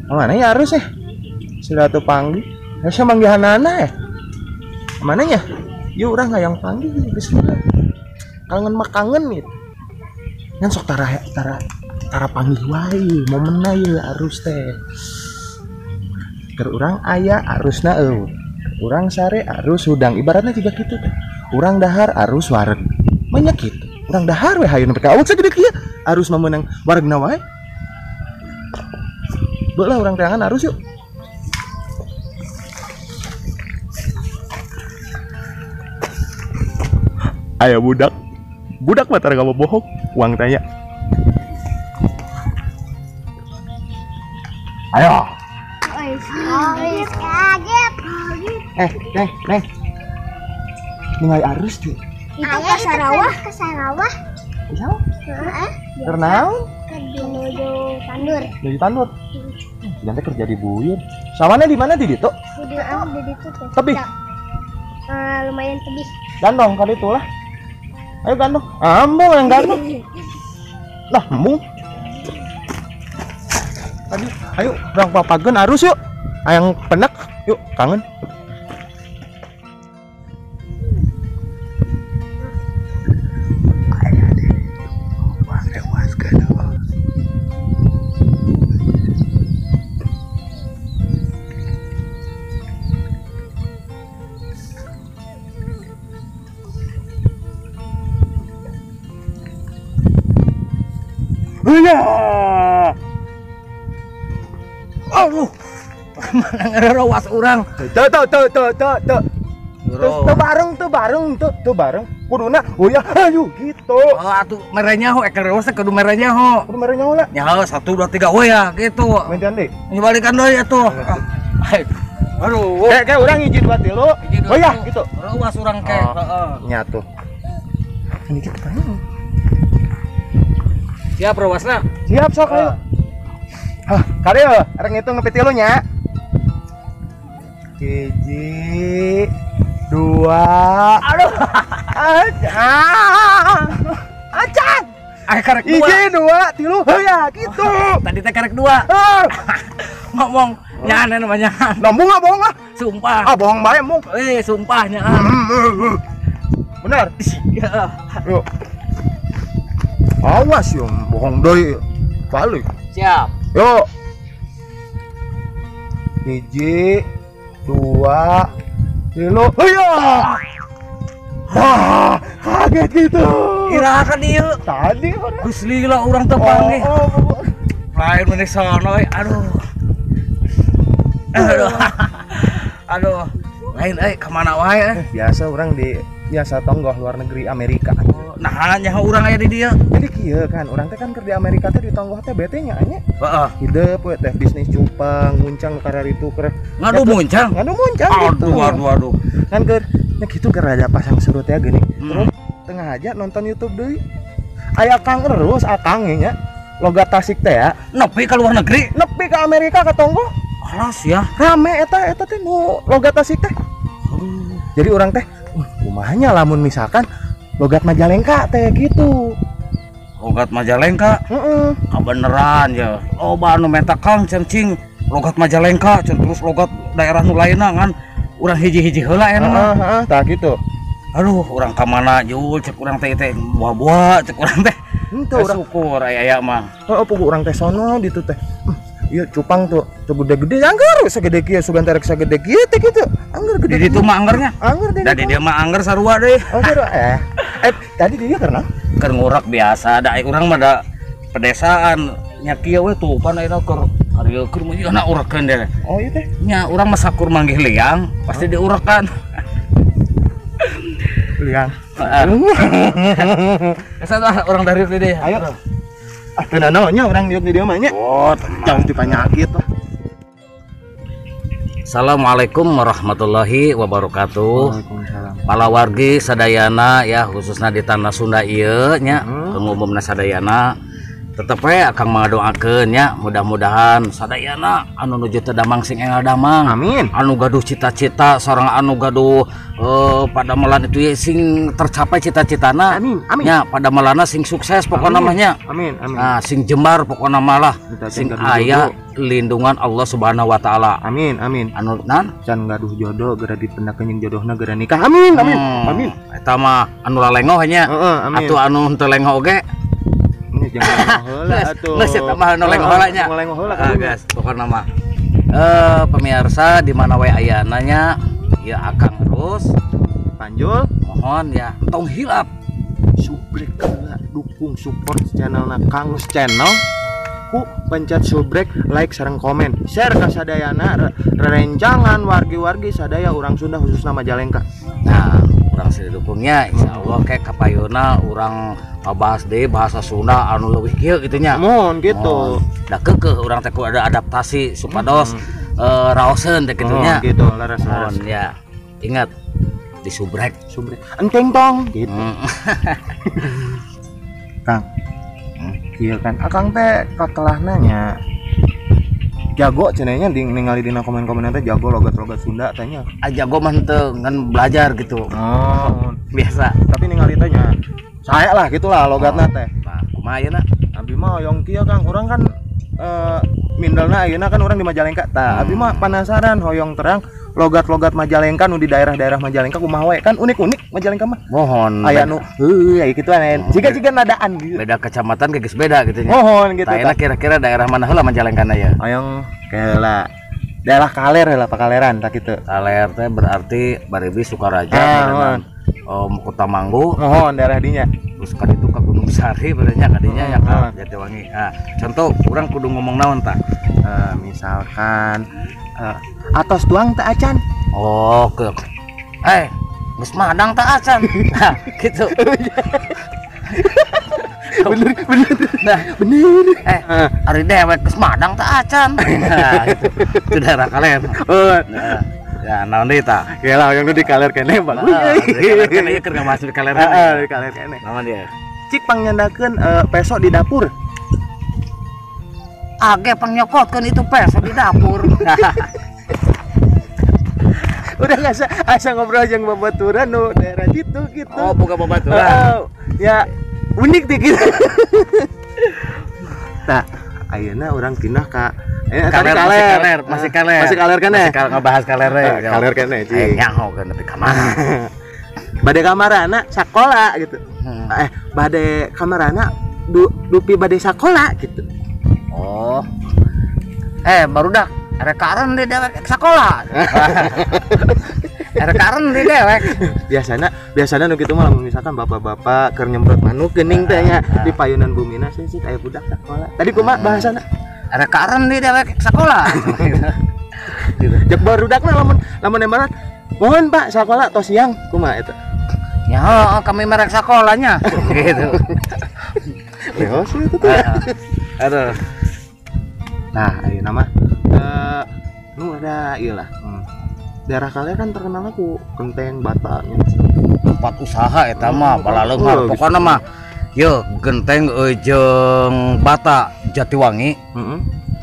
Mana ya harus ya? Sudah tuh panggil. Saya manggihanana ya. Mana ya? Yuk orang yang panggil bismillah. Kangen mah kangen gitu. Ngan sok tara panggil wae momenna ieu arus teh. Keur urang aya arusna eueuh. Urang sare arus hudang ibaratnya juga gitu teh. Urang dahar arus wareg. Banyak gitu. Urang dahar we hayun nepi ka awet sagede kieu. Arus mah meunang waregna wae. Beulah urang teangan arus yuk. Ayo budak mah tara gak bohong, uang tanya. Ayo. Kaget. Neng. Ningali arus tuh. Itu ke Sarawak. Bisa? Ternaun? Menuju Tandur. Tandur. Jangan kerja di buyur. Sawannya di mana di ditu? Di situ teh. Tebih. Lumayan tebih. Gandong kali itu lah. Ayo gandong. Ambung yang gandong. Lah, ambung. Tadi, ayo orang papageun arus yuk. Ayang penek, yuk kangen. Aduh, mana ngerawas orang? Tuh. Tuh bareng. Kuduna, oh ya, ayo gitu. Oh, atuh merenya ho, eker rewas kudu merenya ho. Kudu merenya lah. Nyaho 1 2 3 we ya gitu. Mencan deh. Nyebalikan deui atuh. Aduh. Kayak urang izin buat lu. Oh ya, gitu. Rewas urang ke. Heeh. Nyatu. Ini kita kan. Siap rewasna. Siap sok ayo. Hah, karya areng ngitung nepi 3 nya. 1 2. Aduh. Acan. Karek 2. 1 2 3 heuya gitu. Tadi teh karek 2. Ngomong nyaan namanya. Nambung enggak bohong ah. Sumpah. Bohong bae mung. Sumpah nyaan. Benar. Iya. Yuk. Awas yo, bohong deui. Balik. Siap. Yuk. 1 2 3 heuya. Wah, kaget gitu. Irakan ieu. Tadi Geus lila urang teu panggih. Lain meneh sono aduh. Aduh. Lain kemana wae biasa orang biasa tonggoh luar negeri Amerika. Nah nya urang aya di dieu. Jadi kieu kan urang teh kan keur di Amerika teh di tonggoh teh bete nya nya. Heeh. Hidup we teh bisnis cupang muncang kararitu keur. Ngadu muncang gitu. Aduh. Kan keur nya kitu keur ada pasang surut ya gini. Terus tengah aja nonton YouTube deui. Aya Kang Erus akang nya. Logat Tasik teh ya. Nepi ka luar negeri, nepi ka Amerika ka tonggoh. Alas ya. Rame eta teh nu logat Tasik teh. Jadi orang teh kumahanya lamun misalkan logat Majalengka teh gitu. Logat Majalengka? Heeh. Beneran ya. Loba anu meta Kang cing logat Majalengka terus logat daerah nu lainna ngan urang hiji-hiji heula ya mah. Heeh, tah gitu. Aduh, urang ka mana jul cek urang teh buah-buah cek urang teh. Henteu urang syukur aya mah. Heeh, pugu urang teh sono ditu teh. Iya cupang tuh gede-gede anggar segede kieu sugan terek sagede kieu teh kitu. Anggar gede. Di ditu mah anggarnya. Anggar di. Da di dia mah anggar sarua deui. Oh, sarua tadi dia karena keur ngurak biasa da urang mah da pedesaan nya kieu we tuh pan ayeuna keur ari keur mah ieu na urakeun deh. Oh iya teh. Nya urang mah sakur manggih liang pasti diurakan. Liang. Heeh. Asa orang dari teh. Ayo. Teu nanya orang di dia mah nya. Oh, jangan dipanyakit lah. Assalamualaikum warahmatullahi wabarakatuh. Waalaikumsalam. Pala wargi sadayana ya khususnya di tanah Sunda ieu nya pengumumna sadayana tetep we akang ngadoakeun nya mudah-mudahan sadayana anu nuju teu damang sing enggal damang. Amin. Anu gaduh cita-cita sareng anu gaduh pada melan itu ya sing tercapai cita-citana. Amin. Amin. Nya pada melana sing sukses pokokna mah nya. Amin. Amin. Nah, sing jembar pokokna malah sing aya lindungan Allah Subhanahu wa taala. Amin. Amin. Anu nan Can gaduh jodoh geura dipendakeun jeung jodohna geura nikah. Amin. Amin. Amin. Eta mah anu lalengoh nya. Heeh, amin. Atuh anu teu lengoh oge. Ini jangan heula atuh. Geus eta mah anu lengoh heula nya. Lengoh heula Ah, guys, pokokna mah pemirsa di mana we ayana nya ya Akang terus Panjul mohon ya tong hilap subrek heula dukung support channelna Kangus Channel ku pencet subrek, like sareng komen, share ka sadayana rerencangan wargi-wargi sadaya urang Sunda khususna Majalengka. nah urang sidukungnya insyaallah kayak kapayuna urang ngabahas deui bahasa Sunda anu leuwih kieu kitu nya. Mohon gitu. Da keukeuh urang teh ku ada adaptasi supados raoseun teh kitu nya. Gitu laras-laras. Mohon ya ingat di subrek Enteng tong gitu. Kang. Iya kan Akang teh katelah nanya jago cenanya ningali dina komen-komen teh jago logat-logat Sunda tanya. Aja gua mah teu ngan belajar gitu. Oh, Biasa. tapi ningali tanya saya lah gitulah logatna teh. Nah, kumaha ayeuna? Abi mah hoyong kieu Kang, urang kan mindelna ayeuna kan urang di Majalengka. Tah, abi mah penasaran hoyong terang logat-logat Majalengka nu di daerah-daerah Majalengka kumaha we? Kan unik-unik Majalengka mah. Mohon. Aya nu aya kitu ane. Jiga-jiga nadaan gitu. Beda kecamatan geus beda gitu nya. Mohon gitu. Tah kira-kira daerah mana heula Majalengkana ya? Hoyong keula daerah Kaler heula Pakaleran tak kitu. Kaler teh berarti Baribi Sukaraja Mohon. Kota Manggu. Mohon daerah dinya. Terus kan itu ke Gunung Sari berarti kadinya ya Mohon. ka Jatiwangi. Nah, contoh urang kudu ngomong naon tah? Misalkan atos tuang teh acan. Oh, ke geus madang tah acan. Nah, gitu. Nah, Bener. ari dewek geus madang tah acan. Nah, itu daerah Kaler. Nah, ya naon deui tah? Keula yang di Kaler kene bagus. Kan ieu keur masuk di Kaler. Di Kaler kene. Naon dia? Cik pangnyandakeun peso di dapur. Age pangnyokotkeun itu peso di dapur. Udah asa ngobrol jeung babaturan nu daerah situ gitu. Oh, boga babaturan. Ya unik deh gitu. Nah, ayeuna urang pindah ka Kaler, masih Kaler. Masih Kaler kan ya? Masih ngebahas Kaler we. Kaler kene, Cik. Nyaho kan tapi ka mana? Bade kamarana sakola gitu. Bade kamarana dupi bade sakola gitu. Oh. Barudak arek karen di dewek sakola. Arek karen di dewek. Biasana nu kitu mah lamun misalkan bapak-bapak keur nyemprot manuk geuning teh nya di payunan bumina sih aya budak sakola. Tadi kumaha bahasana? Arek karen di dewek sakola. Jek barudakna lamun embaran. Mohon Pak sakola tos siang kumaha eta? Ya, kami merek sakolanya. Gitu. Leos itu tuh. Aduh. Nah, ayeuna mah nu ada ieu lah. Daerah Kaler kan terkenal ku genteng bata nya. Tempat usaha eta mah balaleunghar pokona mah Yo, genteng jeung bata Jatiwangi,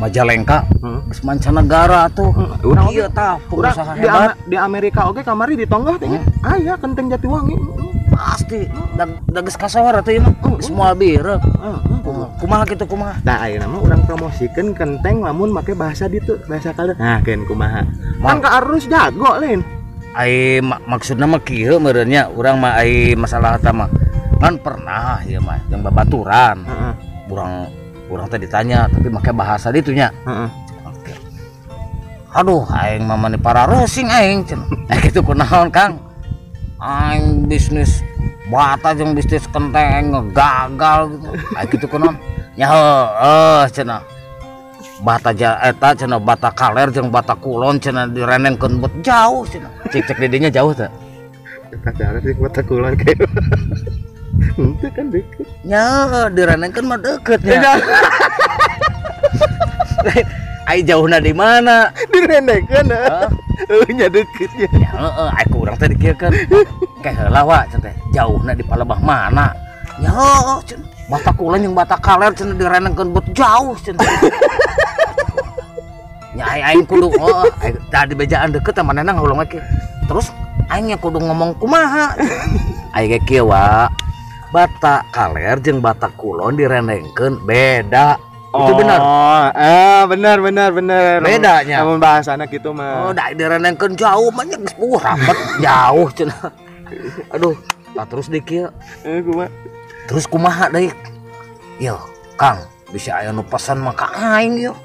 Majalengka, geus mancanegara tuh. Urang ieu tah pengusaha di hebat. Di Amerika oge kamari ditonggah teh. Aya genteng Jatiwangi. Pasti da geus kasohor atuh ieu mah. Semua birek. Kumaha kitu kumaha? Nah, ayeuna mah urang promosikeun genteng lamun make bahasa ditu, bahasa Kaler. Nah, keun kumaha. Kan ka arus jago lain. Ai maksudna mah kieu meureun nya, urang mah ai masalah eta mah. Kan pernah ya mah yang babaturan. Urang teh ditanya tapi make bahasa ditu nya. Aduh, aing mah mani pararesing aing cenah. Kitu kunaon, Kang? Aing bisnis bata jeung bisnis kenteng gagal gitu. Kitu kunaon? Nya heueuh cenah. Bata eta cenah bata Kaler jeung bata Kulon cenah direnengkeun bet jauh cenah. Cek di dinya jauh teh. Kadang di bata Kulon kayak. Itu kan deket. Ya, direnengkeun mah deket nya. Ai jauhna di mana? Direnengkeun. Nya deket ya. Ya heeh, ai kurang teh dikiekeun. Kayak heula wa cenah teh. Jauhna di Palebah mana? Ya heueuh cenah. Batak ulan yang batak kaler cenah direnengkeun bet jauh cenah. Nya aing kudu tadi bejaan deket sama manehna ngulung we. Terus aing kudu ngomong kumaha. Aing ge kieu wa. Batak kaler jeung batak kulon direnengkeun beda. Itu benar. Oh, benar. Bedanya. Namun bahasana gitu mah. Oh, da direnengkeun jauh mah nya geus rapet jauh cenah. Aduh, tak terus deui kieu. Kumaha? Terus kumaha deui? Yo, Kang, bisa aya nu pesan mah ka aing yo.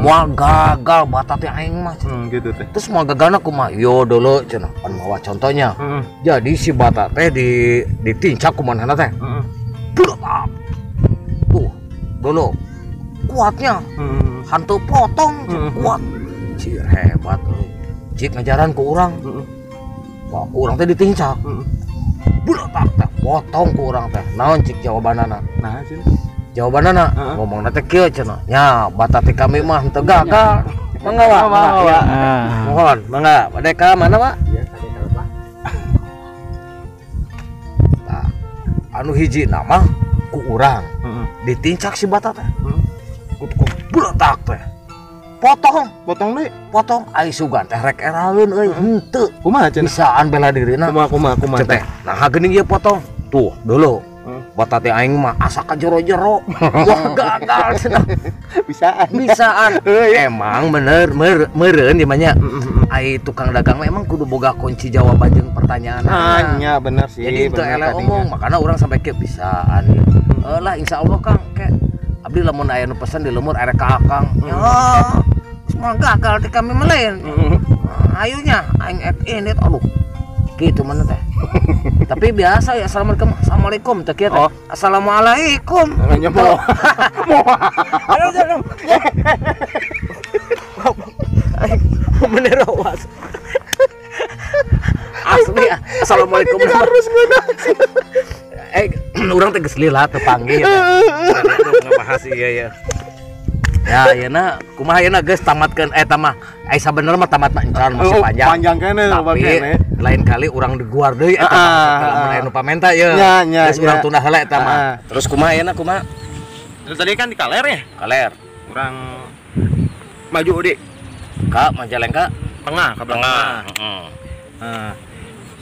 Moal gagal batat teh aing mah. Gitu teh. Terus moal gagalna kumaha? Yo dulu cenah. Pan mawa contohnya. Jadi si batat teh ditincak ku manehna teh. Tuh, dulu kuatnya hantu potong kuat cir hebat cik ngajaran ke orang wah orang teh ditincak buletak teh potong ke orang teh naon cik jawabanana nah cik jawabanana ngomong teh kieu cenah nya batat teh kami mah teu gagal mangga wa mohon mangga bade ka mana wa anu hiji nama ku urang ditincak si batat teh buletak teh potong ai sugan teh rek eraeun euy henteu kumaha cenah bisaan bela dirina kumaha teh nah geuning ieu potong tuh dulu batat teh aing mah asa ka jero-jero wah gagal cenah bisaan emang bener meureun di mah nya ai tukang dagang emang kudu boga kunci jawaban jeung pertanyaan nya bener sih jadi itu eleh omong makanya orang sampai ke bisaan lah insyaallah Kang kayak abdi lamun aya nu pesen di lemur arek ka Akang ya semua gagal di kami melain ayunya aing ini aduh gitu mana teh tapi biasa ya assalamualaikum teh kieu teh assalamualaikum nya mau bener awas asli assalamualaikum harus orang teh geus lila teu panggil ngabahas ieu ya yeuna kumaha yeuna geus tamatkeun tamah sabenerna mah tamat mah encan masih panjang kene tapi lain kali urang diguar deui eta lamun aya nu pamenta ye geus urang tunda heula eta mah terus kumaha yeuna kumaha tadi kan di kaler ya kaler urang maju di ka Majalengka tengah ka tengah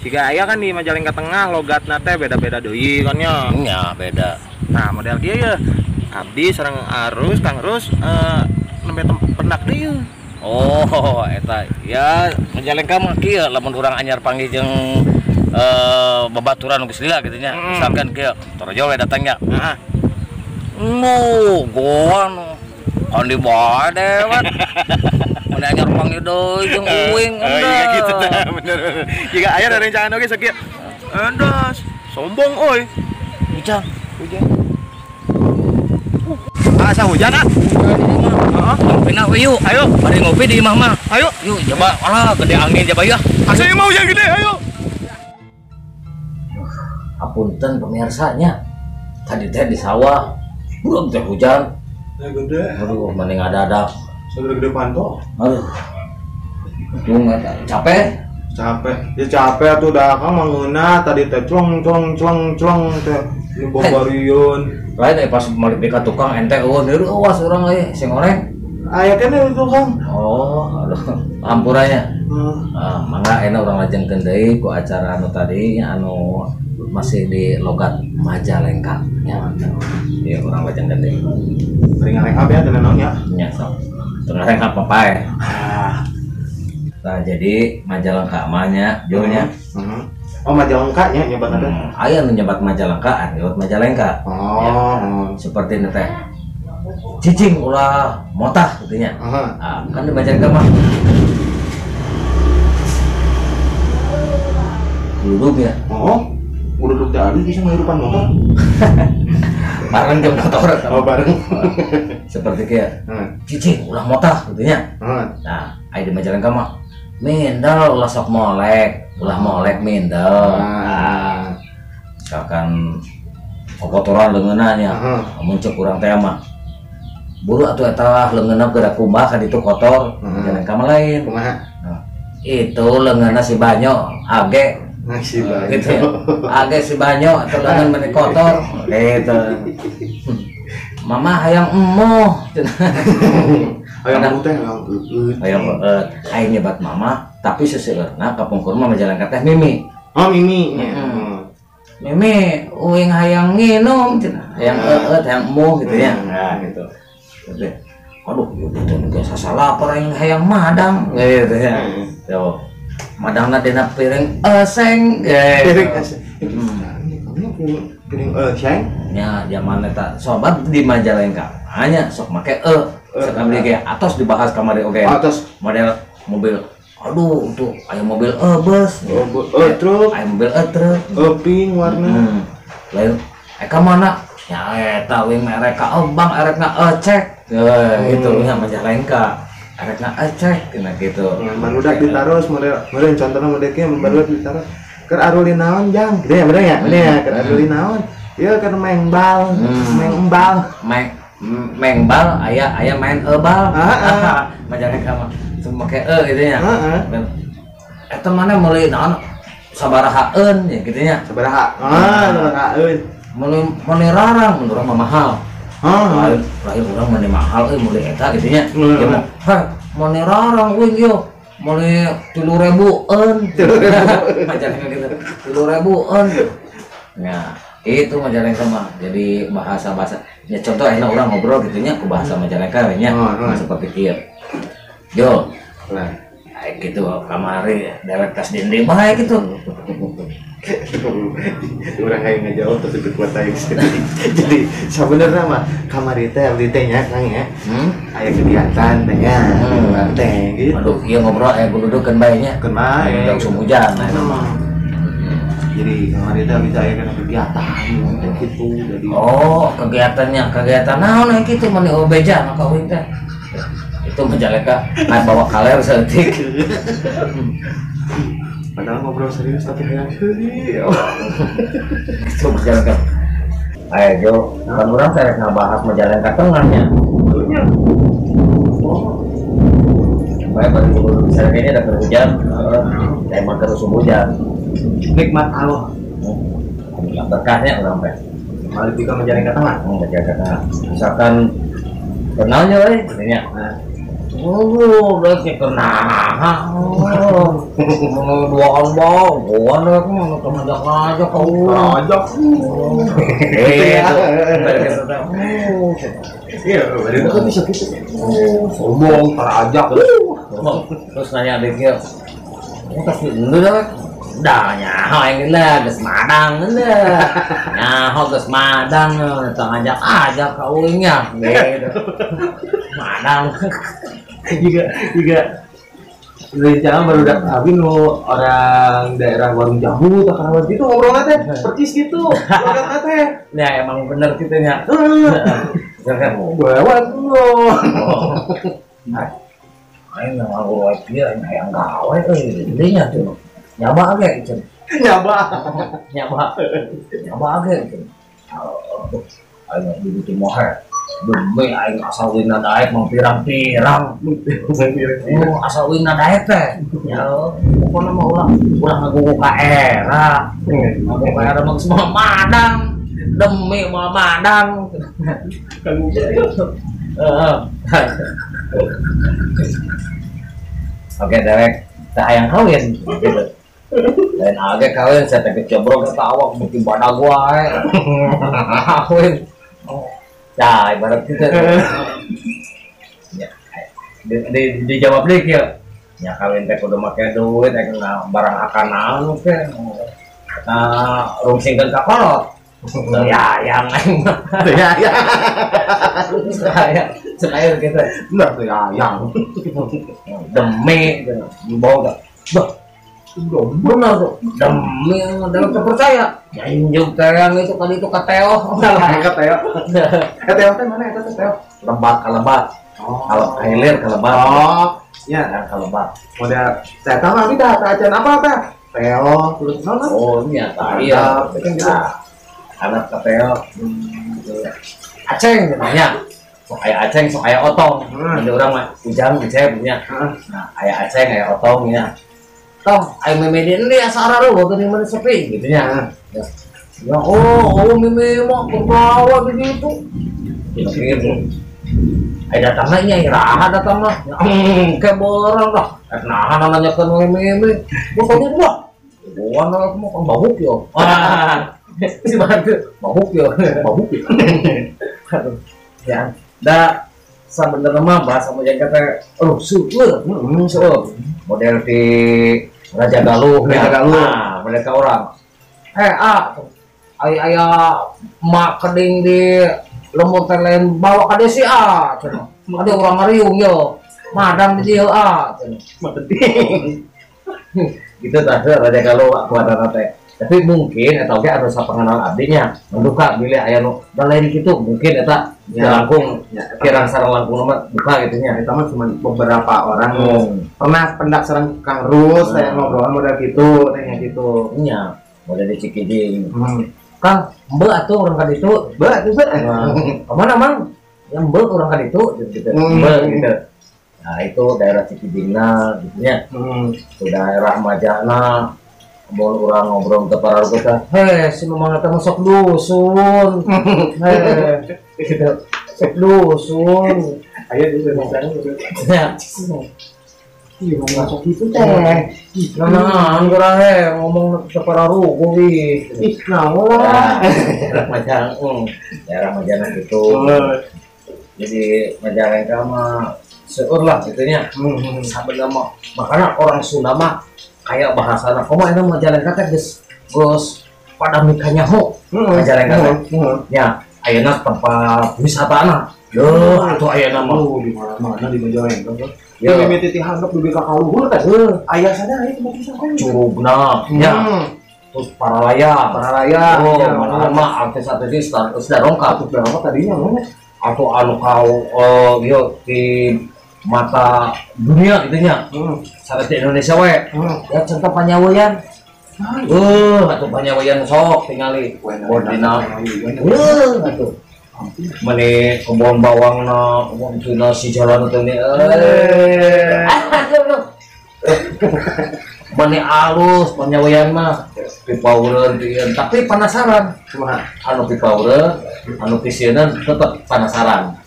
jika aya kan di Majalengka tengah logatna teh beda-beda deui kan nya nya beda nah model kieu ya abdi sareng arus Kang Rus nembe pendak deui oh eta ya Majalengka mah kieu lamun urang anyar panggil jeung babaturan geus lila kitu nya misalkan kieu torojo we datang nya goa nu kan di bawah dewet mun anyar panggil deui jeung uing iya gitu teh bener jika aya ada rencana oge sakieu endos sombong euy hujan asa hujan ngopi na we yuk ayo bari ngopi di imah mah ayo yuk coba alah gede angin coba ya asa mau hujan gede ayo apunten pemirsanya tadi teh di sawah belum teh hujan gede aduh mending ada segede panto aduh tung capek ya capek tuh dah Kang mangeuna tadi teh clong teh di bombarion lain pas malik ka tukang ente eueun deui awas urang euy sing oreng aya keneh itu Kang oh aduh ampurannya mangga enak urang lajengkeun deui ku acara anu tadi anu masih di logat Majalengka nya ieu urang lajengkeun deui bari ngarengap ya teh naon ya nya sok teu ngarengap papae nah jadi Majalengka mah nya jurnya oh Majalengka nya nyebat ada aya nu nyebat Majalengka lewat Majalengka seperti ini teh cicing ulah motah gitu nya kan di Majalengka mah duduk ya duduk tadi bisa ngirupan motor bareng jeung motor bareng seperti kayak cicing ulah motah gitu nya nah aya di Majalengka mah mindel ulah sok molek ulah molek mindel misalkan kotoran leungeunna nya mun ceuk urang teh mah buru atuh eta leungeunna geura kumbah ka ditu kotor Majalengka mah lain kumaha itu leungeunna si banyo age Ngasih banyak. Gitu ya. Agak si banyo atau dengan meni kotor gitu. Mama hayang emoh. Hayang teh hayang Hayang aing nyebat mama tapi seseueurna kapungkur mah majalengka teh Mimi. Oh Mimi. Mimi uing hayang nginum cenah. Hayang hayang emoh gitu ya. Nah gitu. Gitu. Aduh, itu biasa salah orang hayang madang gitu ya. Yo. Madangna dina piring eseng Piring gitu. eseng. Piring eseng. Nya zaman eta sobat di Majalengka hanya sok make sekali ge atos dibahas kamari oge. Atos Model mobil aduh tuh aya mobil bus. truk. Aya mobil truk. Pink warna. Lain eka mana? Ya eta we merek ka bang erekna cek. Gitu nya Majalengka. Erekna cek kena gitu. Barudak ditaros model contohna model kieu barudak ditaros. Keur aruli naon jang? Gitu ya bener ya? Bener ya keur aruli naon? Ieu keur main bal, mengbal aya main bal. Majalengka mah make gitu nya. Eta mana meuli naon sabarahaeun ya gitu nya. Sabaraha? Sabarahaeun. Meuli rarang menurut mah mahal. Lain urang mah mahal meuli eta gitu nya. Ya mah meuli rarang euy yo. Meuli 3.000-eun. Majalengka gitu. 3.000-eun. Ya, itu Majalengka mah. Jadi bahasa-bahasa ya contoh enak orang ngobrol gitu nya ku bahasa Majalengka nya. Seperti kieu. Yo. Nah, gitu kamari dewek tas dinding bae gitu. Urang hayang ngajawab terus kuat aing. Jadi sebenarnya mah kamari teh abdi teh nya Kang ya. Aya kegiatan teh ya. Gitu. Aduh, ieu ngobrol aya kududukeun bae nya. Keun bae. Langsung hujan eta mah. Jadi kamari teh bisa aya kana kegiatan gitu. Jadi Kegiatan naon aya kitu mani obeja mah kawin teh. Itu Majalengka bawa kaler seetik. Padahal ngobrol serius tapi hayang heuli. Itu Majalengka. Ayo Jo, kan urang teh ngabahas Majalengka tengahnya. Baik baru bisa kayaknya ada hujan. Emang terus hujan. Nikmat Allah. Berkahnya urang teh. Malik juga Majalengka tengah. Majalengka tengah. Misalkan kenalnya euy, nya. Berarti kenal. Duaan bang, gua nek mah ngajak kau. Ajak. Iya, bari itu bisa gitu. Sombong, ajak. Terus nanya adiknya, kasih dulu dah. Dah nyaho yang lah, geus madang lah. Nyaho geus madang, tong ajak kauingnya. Gitu. Madang. juga rencana baru dak abi nu orang daerah warung jamu tak kawan gitu ngobrolnya teh percis gitu ngobrolnya teh ya emang bener gitu nya kan Bawat lo. Aing nang ngobrol dia yang gawe dinya tuh nyaba ge gitu nyaba ge gitu aing di moher demi aing asal wina daek mau pirang-pirang asal wina daek teh ya pokoknya mau ulah ngagugu ka era ngagugu ka era mah semua madang demi mau madang oke derek teh hayang kawin gitu lain age kawin saya teh cobrok ke awak bikin badak gua kawin ya ibarat gitu ya, dijawab deh ya ya kawin teh kudu make duit kena barang akan anu teh rungsingkeun ka kolot ya yang saya gitu Benar tuh yang demi dibawa benar tuh demi dalam terpercaya ya injuk terang itu kali itu kateo Kateo teh mana eta teh? lebat ke lebat kalau hilir ke lebat Ya, ke lebat model saya tahu abi dah acan apa teh? Teo terus naon? oh iya iya anak kateo aceng namanya sok aya aceng sok aya otong ada orang mah ujang dicep punya nah aya aceng aya otong ya tong ayo memedean dia sararo waktu ini mana sepi gitu ya. Ya oh meme mah kebawa begitu. Gitu. Ayo datang nya iraha datang mah. Kayak borong dah. Nah nanya kan meme. Pokoknya dah. Buan lah mau kan babuk yo. Wah. Si bantu babuk yo. Babuk yo. Ya. Da sebenarnya mah bahasa Mojang kata syukur. Model di Raja Galuh. Nah, mereka orang. Ayah mak keding di lemur telen bawa ke desi cenah. Ada orang ngariung yo. Madang di dia cenah. Madeng. Gitu tah Raja Galuh buat teh. Tapi mungkin atau ge anu sapanganal abdinya menduka bilih aya nu lain kitu mungkin eta langkung kirang sareng langkung mah buka gitu nya. Eta mah cuma beberapa orang pernah pendak sareng Kang Rus teh ngobrolan model gitu teh gitu. Nya model di Cikiding. Kang, mbeu atuh urang ka ditu. Mbeu atuh Kemana mang? Yang mbeu urang ka ditu gitu. Mbeu gitu. Nah, itu daerah Cikidingna gitu nya. Itu daerah Majana. Ngobrol ke para kita. Si mamang eta sok dusun. Gitu. Sok dusun. Ayo juga misalnya Ya. iya mau masuk itu teh. Nah, anggur ngomong ke para rugo ih. Naon Daerah Majang. Daerah Majana gitu. Jadi Majalengka mah seueur lah gitunya. Sabenerna mah makanya orang Sunda mah kayak bahasana komo eta Majalengka teh geus pada mikanya ho. Majalengka teh. Ya, ayeuna tempat wisatana. Yo, atuh ayeuna mah di mana-mana di Majalengka. Ya mimiti dihanggap dugi ka kaluhur teh. Aya sana aya tempat wisata. Curugna. Ya. Terus Paralaya. Oh, mana mah artis-artis sudah lengkap. Berapa tadinya mana? Atau anu kau yo di mata dunia gitu nya. Sampai di Indonesia we. Ya contoh panyaweyan. Atuh panyaweyan sok tingali bodina. Atuh. Mane kebon bawangna, kebon tuna si jalan teh ni. Mane alus panyaweyan mah pipaureun teuing. Tapi penasaran. Anu pipaureun, anu kisieun tetep penasaran.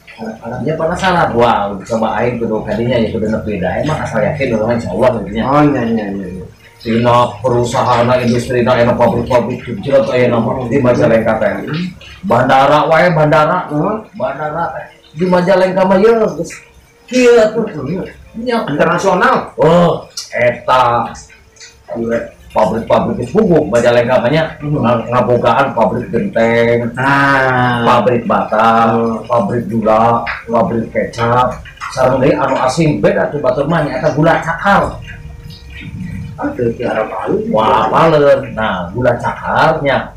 Ya penasaran. Wah, coba aing kudu kadinya ya kudu nepi da. Emang asal yakin urang insyaallah begini. Oh nya. Tina perusahaan industri na enak pabrik-pabrik jelas aya nama di Majalengka teh. Bandara wae bandara di Majalengka mah ye geus kieu atuh. Nya Internasional. Oh, eta pabrik-pabrik geus bubuk Majalengka mah nya ngabogaan pabrik genteng, pabrik batang, pabrik gula, pabrik kecap, sareng deui anu asing beda tuh batur mah nya eta gula cakar. Ada di Arab Alun. Wah, palen. Nah, gula cakarnya.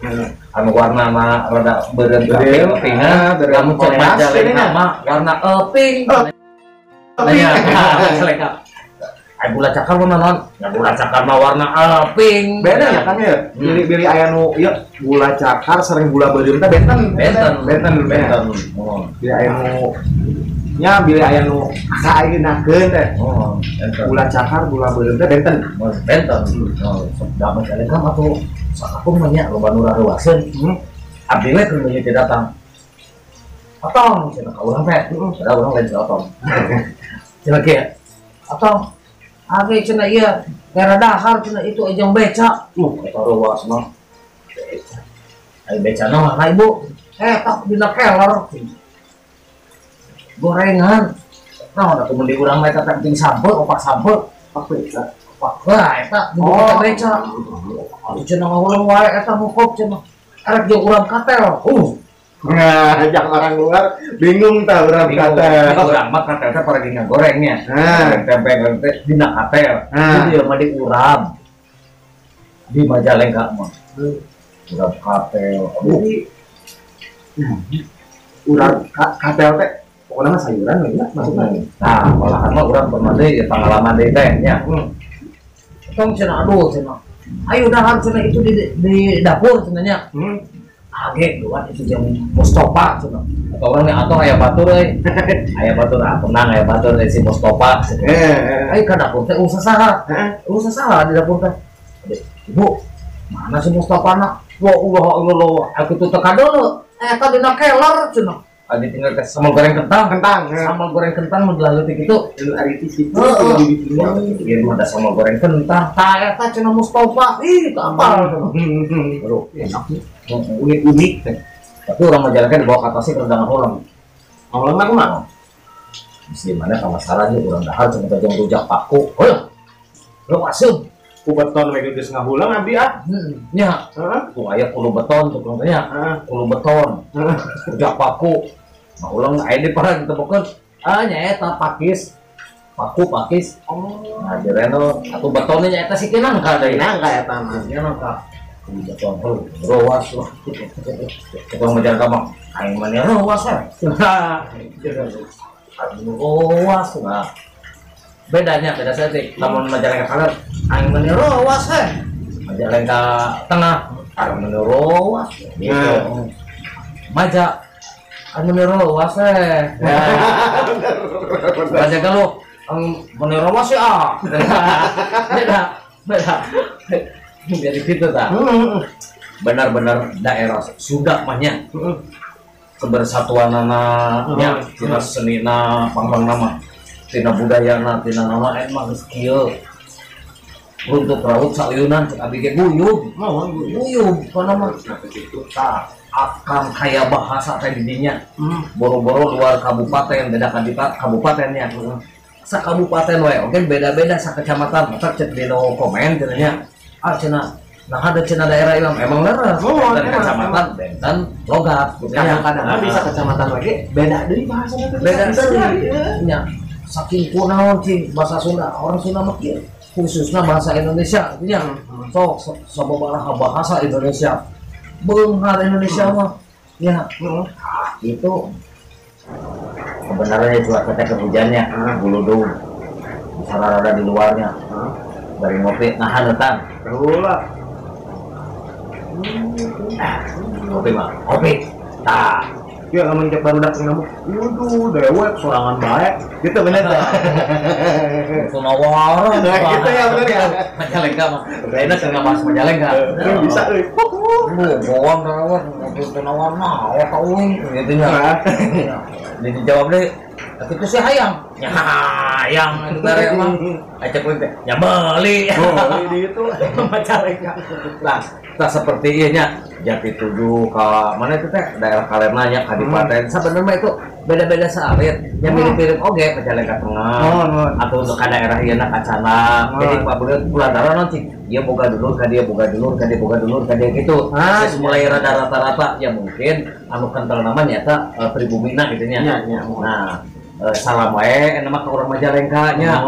Anu warna rada beureun kepingan. Kamu cek Majalengka mah warna eping. Nya, Majalengka. Gula cakar mah naon? Ya gula cakar mah warna eping. Beda ya kan ya? Bili aya nu ieu gula cakar sareng gula beureum teh benten. Bili aya nu nya bili aya nu asa ayeuna teh. Gula cakar, gula beureum teh benten. Da Majalengka mah tuh sakakum mah nya loba nu raruaseun. Abdi we keur meunyeun datang. Atong cenah ka urang teh. Padahal urang lain atong. Cenah kieu. Atong age cenah ieu daerah dahar cenah itu ejong beca. Eta ruas mah. Ai becana mah ka ibu. Tak dina keler. Gorengan. Nah, atuh mun di urang mah eta penting sampel, opak sampel. Opak beca. Wah, eta bukan beca. Atuh cenah ngawulang wae eta mukop cenah. Arek jeung urang katel. Nah, ajak orang luar bingung tah urang katel. Urang mah katel teh paragi ngagorengnya. Tempe teh dina katel. Di mah di urang. Di Majalengka mah. Urang katel. Urang katel teh pokoknya mah sayuran ya maksudnya. Nah, malahan mah urang pernah deui pengalaman deui teh nya. Tong cenah aduh cenah. Ayo dahar cenah itu di dapur cenah nya. Age luar itu jam Mustafa cenah. Atau orang nih atau aya batur euy. Aya batur tenang aya batur si Mustafa. Ai ka dapur teh usaha saha? Usaha saha di dapur teh? Ibu, mana si Mustafa na? Allah, aku tuh teka dulu. Eta dina keler cenah. Adi tinggal ke sambal goreng kentang, sambal goreng kentang menjelang detik itu hari itu situ dia ada sambal goreng kentang tak eta cenah Mustafa ih kapal baru enak unik tapi orang menjalankan di bawah kata sih rendangan orang mah kumaha di mana ka masalahnya urang dahar cenah jeung rujak paku lo asum ku beton we geus ngahulang abi nya ku aya 10 beton tuh contohnya 10 beton rujak paku nah ulang aya di parang ditemukeun nyaeta pakis paku pakis nah di reno atuh betonnya nyaeta si nangka deui nangka eta mah nangka beton rowas kita menjaga mah aing mah rowas rowas nah beda setik lamun Majalengka kaler aing mah rowas Majalengka tengah aing mah rowas gitu maja anu rowas baca kalau menerowas ya beda dari situ tak benar-benar daerah sudah banyak kebersatuan anaknya tina senina panggang nama tina budayana tina nama emang skill untuk raut sayunan abi ge guyub kana mah itu tak akan kayak bahasa teh didinya boro-boro luar kabupaten beda kabupatennya sa kabupaten we oke beda-beda sa kecamatan maka cek di no komen cenanya cenah nah ada cenah daerah yang emang leres dari kecamatan dan logat kadang-kadang bisa kecamatan lagi beda deui bahasana beda deui nya saking kunaon cing bahasa Sunda orang Sunda mah kieu khususnya bahasa Indonesia nya sok sababaraha bahasa Indonesia benghar Indonesia mah ya itu sebenarnya cuaca teh hujannya guludung bisa rada di luarnya dari ngopi nah hanetan ulah ngopi mah ngopi tah ya lamun cek baru datang namu waduh dewek sorangan baik gitu bener tah sunawara gitu ya bener ya Majalengka mah lainnya keur ngabahas Majalengka bisa euy bawang rawat sunawara mah eta uing gitu nya jadi jawab deh itu sih hayang ya hayang itu dari emang acak teh ya beli di itu Majalengka lah tak seperti ieu nya Jati Tujuh ka mana itu teh daerah Kalerna nya Kadipaten sebenarnya itu beda-beda saarit yang mirip-mirip oge Majalengka Tengah atau untuk ka daerah ieu na Kacana jadi puladara nanti dia boga dulur ka dia boga dulur ka dia boga dulur ka dia gitu mulai rada rata-rata ya mungkin anu kental namanya eta pribumina gitu nya nah salam wae nama ka urang Majalengka nya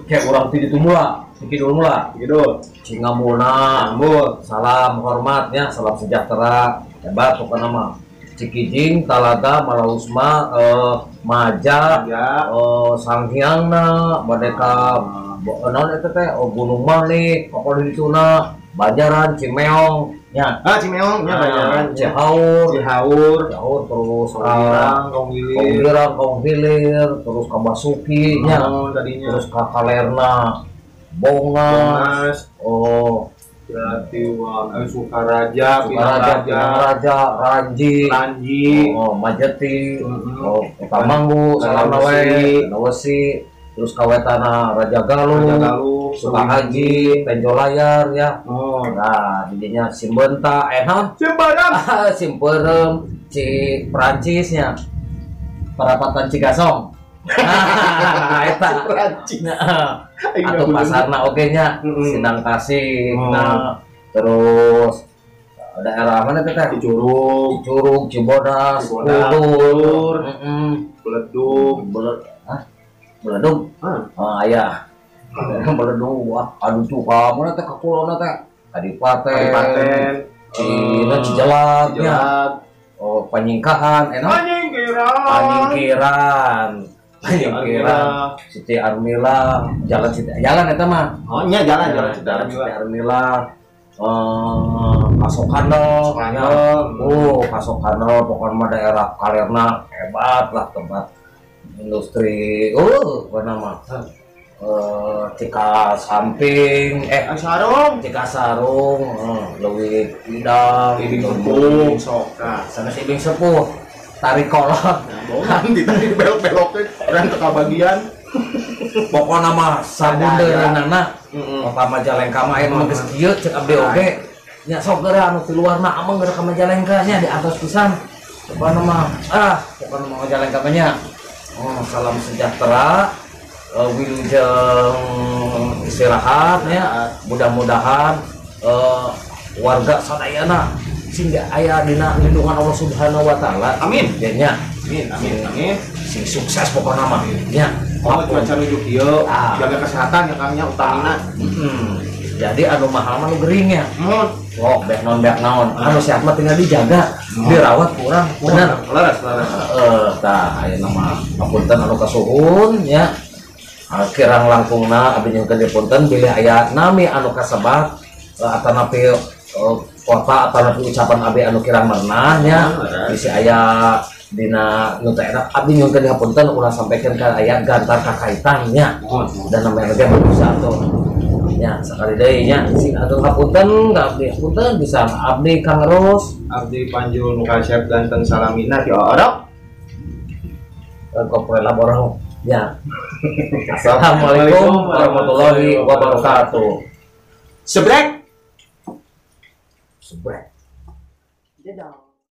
kayak urang ti ditu mula Kidul mula gitu Cingamulna salam hormatnya salam sejahtera hebat pokoknya nama Cikijing Talaga Malausma Maja Sanghyangna Badeka naon eta teh Gunung Malik pokoknya dituna Banjaran Cimeong nya Cimeong nya Banjaran Cihaur terus Kong Hilir terus ka Basuki nya terus ka Kalerna Bongas Jatiwa Sukaraja Ranji Majeti Tamanggu Salam Nawesi terus kawetana Raja Galuh Sukahaji Penjolayar ya nah didinya Simbenta Simperem Prancisnya Perapatan Cigasong eta atau pasarna oge nya Sindang Kasih terus daerah mana teh Curug Cibodas Kulur Beledung aya Beledung aduh tuh kamu teh ka kulona teh Kadipaten Cijalak Panyingkahan Panyingkiran Siti Armila jalan eta mah jalan Siti Armila Kasokano, Kasokano, pokoknya mah daerah Kalerna hebat lah tempat industri. Apa nama? Cika Samping, Cika Sarung, Leuwih Idam, Ibing Sepuh, sok. sana si Ibing Sepuh, tarik kolot, Bohong ditarik belok-beloknya, orang ke bagian. pokoknya mah sabundeunana. Kota Majalengka mah aya geus kieu cek abdi oge. Nya sok geura anu ti luarna amang geura ka Majalengka nya di atas pisan. Pokona mah pokona mah Majalengka mah nya. Salam sejahtera. Wilujeng istirahat nya. Mudah-mudahan warga sadayana sehingga aya dina lindungan Allah Subhanahu wa taala. Amin. Nya. Amin. Sing sukses pokona mah nya. Cuaca nuju kieu, jaga kesehatan ya Kangnya utamina. Jadi anu mahal mah nu gering ya. Bek naon anu sehat mah tinggal dijaga, dirawat kurang. Bener. Laras. Tah ayeuna mah papunten anu kasuhun nya. Kirang langkungna abdi nyengkeun dipunten bilih aya nami anu kasebat atanapi kota atanapi ucapan abdi anu kirang meunah nya. Bisi aya dina nu teh abdi nyungkeun dihapunten ulah sampaikan ka aya gantar kakaitan nya. Dan namanya ge bisa atuh. Ya, sekali deui nya sing atuh hapunten ka abdi hapunten bisa abdi Kang Ros, Abdi Panjul Mukasep Ganteng Salamina di Orok. Kopre laborong. Ya. Assalamualaikum warahmatullahi wabarakatuh. Sebrek. Sebrek. Dadah.